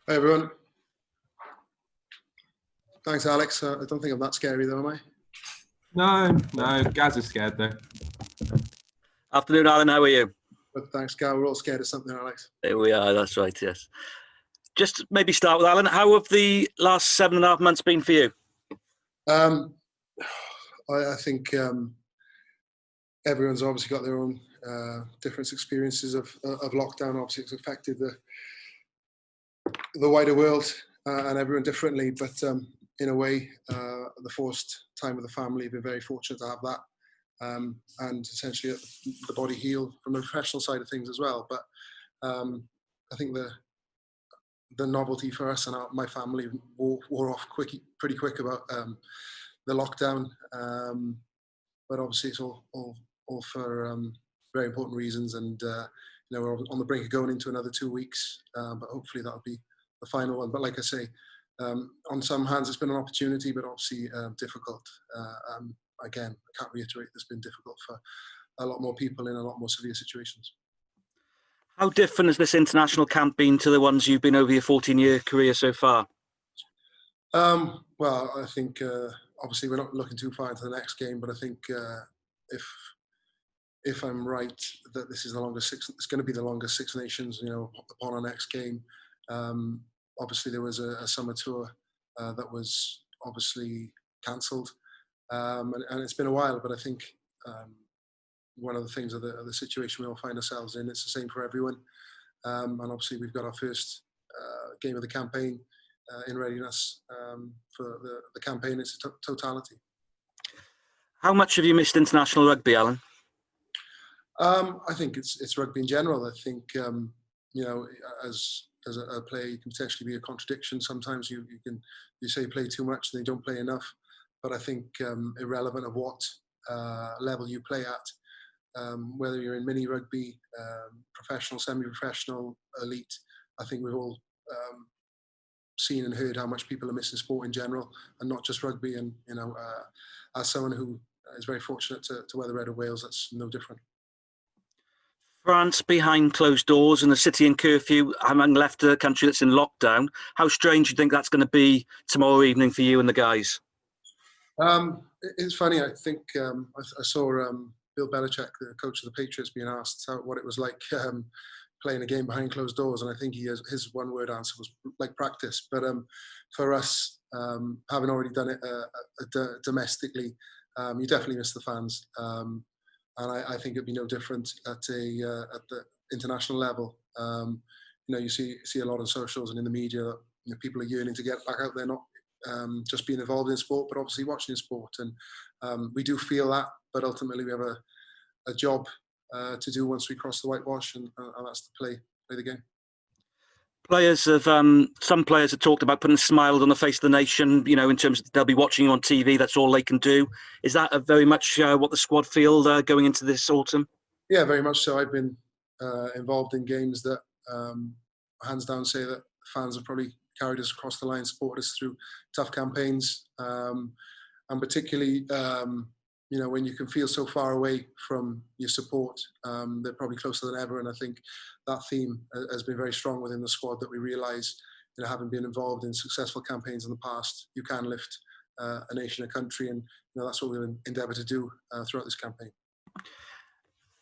Hi everyone. Thanks, Alex. I don't think I'm that scary though, am I? No, Gaz is scared though. Afternoon, Alan. How are you? But thanks, Gal. We're all scared of something, Alex. Here we are. That's right. Yes. Just maybe start with Alan. How have the last 7.5 months been for you? I think everyone's obviously got their own different experiences of lockdown. Obviously, it's affected the wider world and everyone differently. But in a way, the forced time with the family, we've been very fortunate to have that. And essentially the body heal from the professional side of things as well. But I think the novelty for us and my family wore off pretty quick about the lockdown. But obviously it's all for very important reasons, and we're on the brink of going into another 2 weeks, but hopefully that'll be the final one. But like I say, on some hands it's been an opportunity, but obviously difficult. Again, I can't reiterate, it's been difficult for a lot more people in a lot more severe situations. How different has this international camp been to the ones you've been over your 14-year career so far? Well, I think obviously we're not looking too far into the next game, but I think if I'm right that this is the longest it's going to be the longest Six Nations, upon our next game. Obviously there was a summer tour that was obviously cancelled, and it's been a while, but I think one of the things of the situation we all find ourselves in, it's the same for everyone. And obviously we've got our first game of the campaign in readiness for the campaign in its totality. How much have you missed international rugby, Alan? I think it's rugby in general. I think as a player, you can potentially be a contradiction. Sometimes you say play too much and you don't play enough. But I think irrelevant of what level you play at, whether you're in mini rugby, professional, semi-professional, elite, I think we've all seen and heard how much people are missing sport in general, and not just rugby. And as someone who is very fortunate to wear the red of Wales, that's no different. France behind closed doors and the city in curfew, having left a country that's in lockdown. How strange do you think that's going to be tomorrow evening for you and the guys? It's funny. I think I saw Bill Belichick, the coach of the Patriots, being asked what it was like playing a game behind closed doors, and I think his one-word answer was like practice. But for us, having already done it domestically, you definitely miss the fans, and I think it'd be no different at the international level. You see a lot on socials and in the media that people are yearning to get back out there, not just being involved in sport, but obviously watching sport. And we do feel that, but ultimately we have a job to do once we cross the whitewash, and that's to play the game. Some players have talked about putting a smile on the face of the nation, in terms of they'll be watching you on TV, that's all they can do. Is that very much what the squad feel going into this autumn? Yeah, very much so. I've been involved in games that hands down say that fans have probably carried us across the line, supported us through tough campaigns, and particularly when you can feel so far away from your support, they're probably closer than ever. And I think that theme has been very strong within the squad, that we realise, having been involved in successful campaigns in the past, you can lift a nation, a country, and that's what we'll endeavour to do throughout this campaign.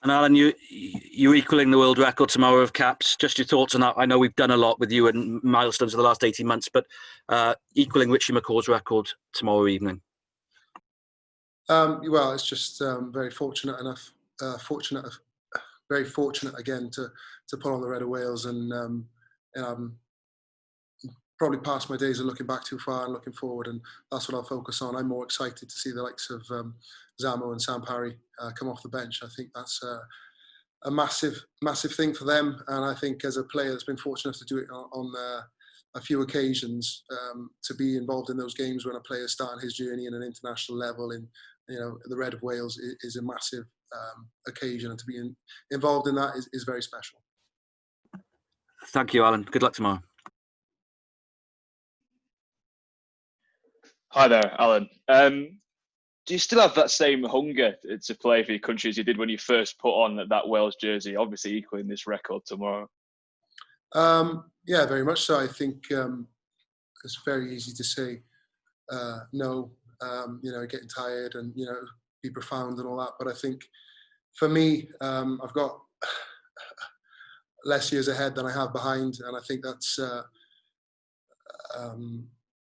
And Alan, you're equalling the world record tomorrow of caps. Just your thoughts on that. I know we've done a lot with you and milestones of the last 18 months, but equalling Richie McCaw's record tomorrow evening. Well, it's just very fortunate again to pull on the red of Wales, and probably past my days of looking back too far and looking forward, and that's what I'll focus on. I'm more excited to see the likes of Zamo and Sam Parry come off the bench. I think that's a massive thing for them, and I think as a player that's been fortunate to do it on a few occasions, to be involved in those games when a player's starting his journey in an international level in the red of Wales is a massive occasion, and to be involved in that is very special. Thank you, Alan. Good luck tomorrow. Hi there, Alan. Do you still have that same hunger to play for your country as you did when you first put on that Wales jersey, obviously equaling this record tomorrow? Yeah, very much so. I think it's very easy to say no, getting tired and, be profound and all that. But I think for me, I've got less years ahead than I have behind. And I think that's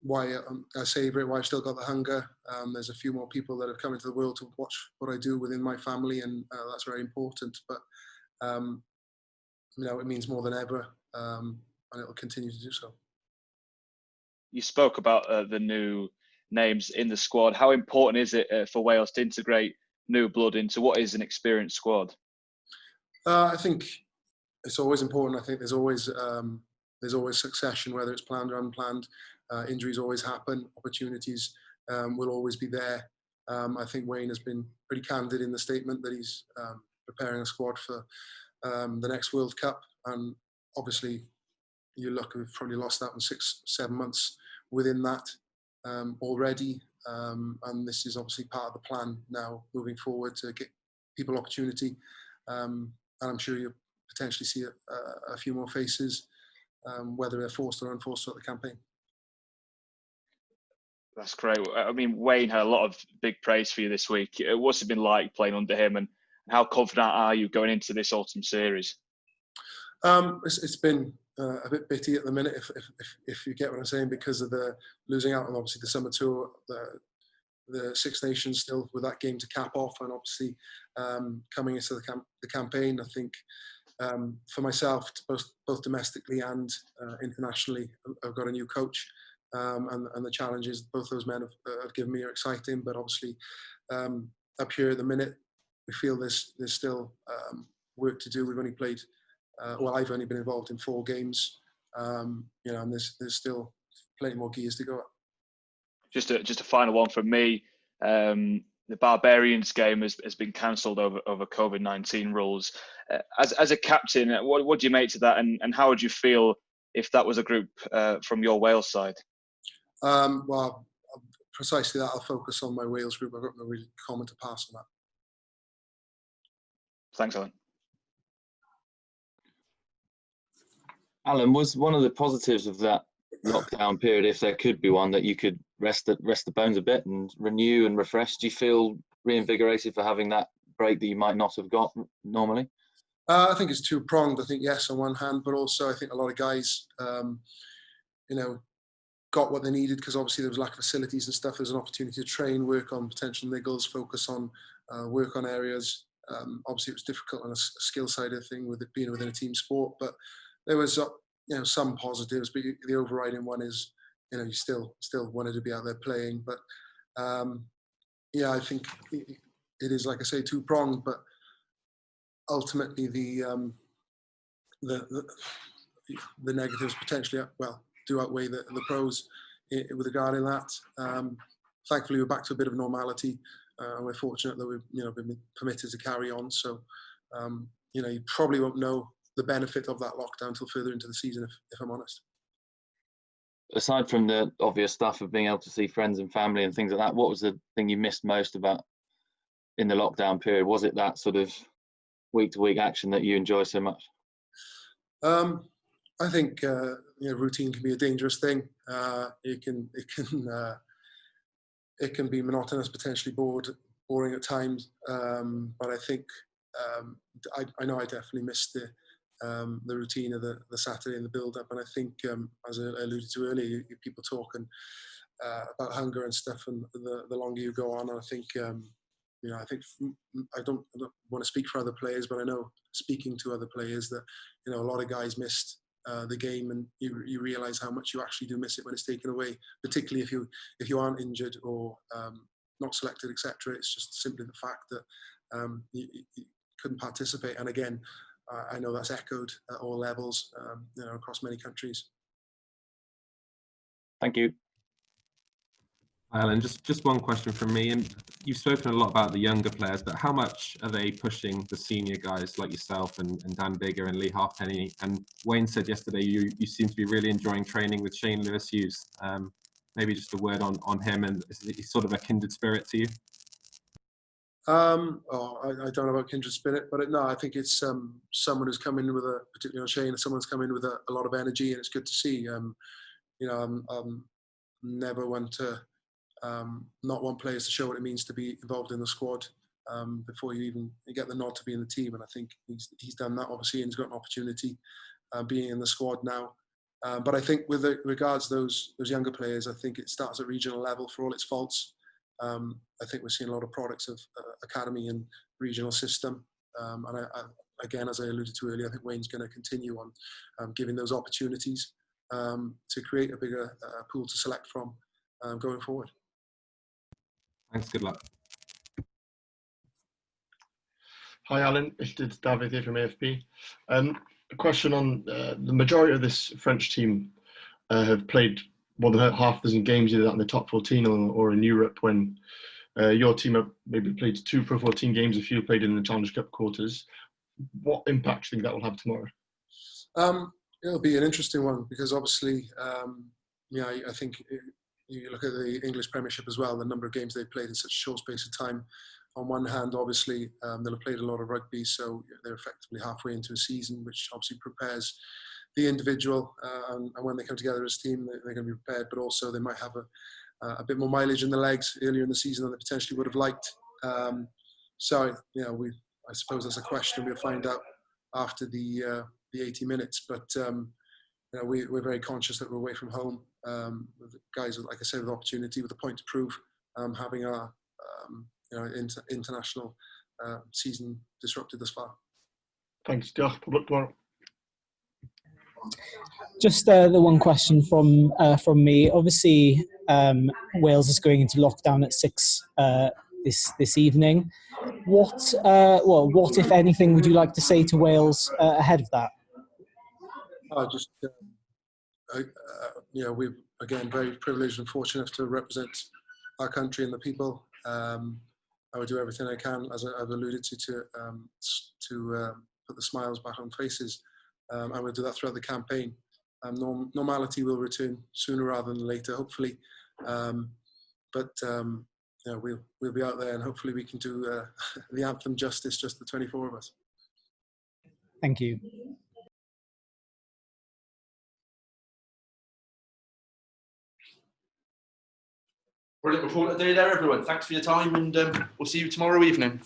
why I savor it, why I've still got the hunger. There's a few more people that have come into the world to watch what I do within my family, and that's very important. But, it means more than ever, and it will continue to do so. You spoke about the new names in the squad. How important is it for Wales to integrate new blood into what is an experienced squad? I think it's always important. I think there's always succession, whether it's planned or unplanned. Injuries always happen. Opportunities will always be there. I think Wayne has been pretty candid in the statement that he's preparing a squad for the next World Cup, and obviously you look, we've probably lost out in 6-7 months within that already, and this is obviously part of the plan now moving forward to get people opportunity, and I'm sure you'll potentially see a few more faces, whether they're forced or unforced throughout the campaign. That's great. I mean, Wayne had a lot of big praise for you this week. What's it been like playing under him, and how confident are you going into this autumn series? It's been a bit bitty at the minute, if you get what I'm saying, because of the losing out on obviously the summer tour, the Six Nations still with that game to cap off, and obviously coming into the campaign. I think for myself, both domestically and internationally, I've got a new coach, and the challenges both those men have given me are exciting. But obviously, up here at the minute, we feel there's still work to do. We've only played. I've only been involved in 4 games, and there's still plenty more gears to go up. Just a final one from me. The Barbarians game has been cancelled over COVID-19 rules. As a captain, what do you make to that, and how would you feel if that was a group from your Wales side? Well, precisely that. I'll focus on my Wales group. I've got no really comment to pass on that. Thanks, Alan. Alan, was one of the positives of that lockdown period, if there could be one, that you could rest the bones a bit and renew and refresh? Do you feel reinvigorated for having that break that you might not have got normally? I think it's two-pronged. I think, yes, on one hand, but also I think a lot of guys, got what they needed, because obviously there was lack of facilities and stuff. There's an opportunity to train, work on potential niggles, focus on work on areas. Obviously it was difficult on a skill side of thing with it being within a team sport, but there was some positives. But the overriding one is you still wanted to be out there playing. But I think it is, like I say, two-pronged, but ultimately the negatives potentially do outweigh the pros with regarding that. Thankfully, we're back to a bit of normality, and we're fortunate that we've been permitted to carry on. So you probably won't know the benefit of that lockdown until further into the season, if I'm honest. Aside from the obvious stuff of being able to see friends and family and things like that, what was the thing you missed most about in the lockdown period? Was it that sort of week-to-week action that you enjoy so much? I think routine can be a dangerous thing. It can be monotonous, potentially boring at times. But I think I know I definitely missed the routine of the Saturday and the build-up. And I think, as I alluded to earlier, people talking about hunger and stuff, and the longer you go on, I think I don't want to speak for other players, but I know, speaking to other players, that a lot of guys missed the game, and you realise how much you actually do miss it when it's taken away. Particularly if you aren't injured or not selected, etc. It's just simply the fact that you couldn't participate. And again, I know that's echoed at all levels, across many countries. Thank you. Alan, just one question from me. And you've spoken a lot about the younger players, but how much are they pushing the senior guys like yourself and Dan Biggar and Lee Halfpenny? And Wayne said yesterday you seem to be really enjoying training with Shane Lewis-Hughes. Maybe just a word on him, and is he sort of a kindred spirit to you? I don't know about kindred spirit, but no, I think it's someone who's come in with particularly on Shane, someone's come in with a lot of energy, and it's good to see. I'm never one to not want players to show what it means to be involved in the squad before you get the nod to be in the team, and I think he's done that obviously, and he's got an opportunity being in the squad now. But I think with regards to those younger players, I think it starts at regional level for all its faults. I think we're seeing a lot of products of academy and regional system. And again, as I alluded to earlier, I think Wayne's going to continue on giving those opportunities to create a bigger pool to select from going forward. Thanks, good luck. Hi Alan, it's David here from AFP. A question on the majority of this French team have played more than half a dozen games either in the top 14 or in Europe, when your team have maybe played 2 Pro 14 games, a few played in the Challenge Cup quarters. What impact do you think that will have tomorrow? It'll be an interesting one because obviously, I think you look at the English Premiership as well, the number of games they've played in such a short space of time. On one hand, obviously, they'll have played a lot of rugby, so they're effectively halfway into a season, which obviously prepares the individual, and when they come together as a team, they're going to be prepared, but also they might have a bit more mileage in the legs earlier in the season than they potentially would have liked. So, I suppose that's a question we'll find out after the 80 minutes, but we're very conscious that we're away from home, with guys, like I said, with opportunity, with a point to prove, having our international season disrupted thus far. Thanks. Tomorrow. Just the one question from me. Obviously, Wales is going into lockdown at 6 this evening. What if anything would you like to say to Wales ahead of that? We're again very privileged and fortunate to represent our country and the people. I will do everything I can, as I've alluded to put the smiles back on faces. And we'll do that throughout the campaign. Normality will return sooner rather than later, hopefully. But we'll be out there, and hopefully we can do the anthem justice, just the 24 of us. Thank you. Brilliant report of the day there, everyone. Thanks for your time, and we'll see you tomorrow evening.